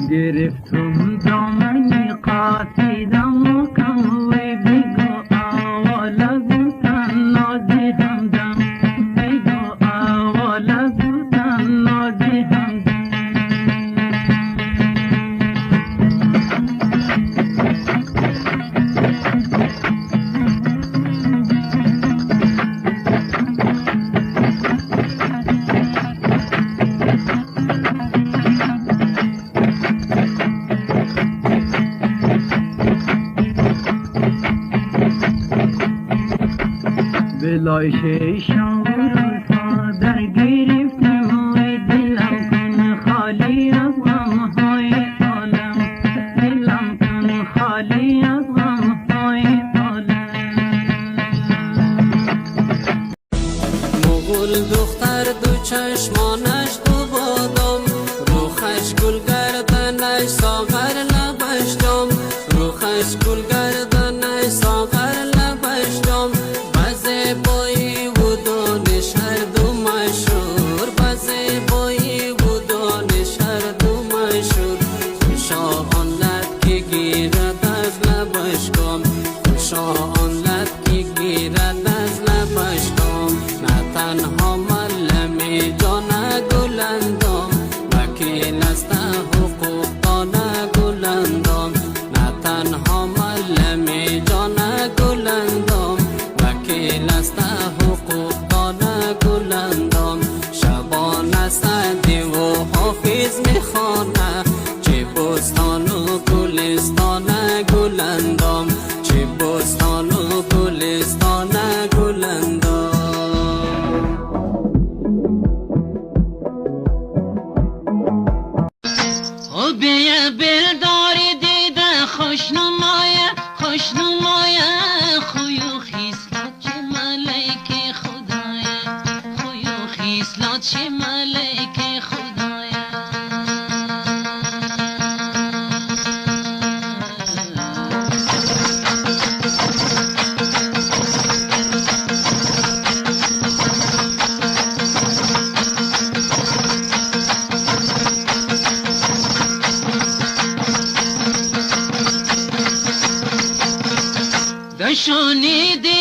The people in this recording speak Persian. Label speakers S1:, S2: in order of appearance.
S1: گرفتم دامنی قاصیدم و کموی بگو آوالا گوتن نازی همدم بگو آوالا گوتن نازی همدم بلای شیشان تا در گرفتم و دلم کن خالی از غمهای عالم دلم کن خالی از غمهای عالم
S2: مغول دختر دو چشمانش دو بادم روخش گل گردنش ساغر لبش دم روخش گل گردنش ساغر لبش دم بزه بایی و دانش هر دو مشهور بزه بایی و دانش هر دو مشهور خوشا آن لب که گیرد از لبش کم خوشا آن لب که گیرد از لبش کم نه تنها ملم جان گلندم وکیل است حقوق دان گلندم نه تنها ملم جان گلندم وکیل است حقوق دان گلندم شبانه سعدی و حافظ میخوانه چه بستان و گلستان گلندم چه بستان و گلستان گلندم
S3: بیه برداری دیده خوشنمایه خوشنمایه خوی و خیسلات چه ملیک خدایه خوی و خیسلات چه ملیک خدایه دشانی دی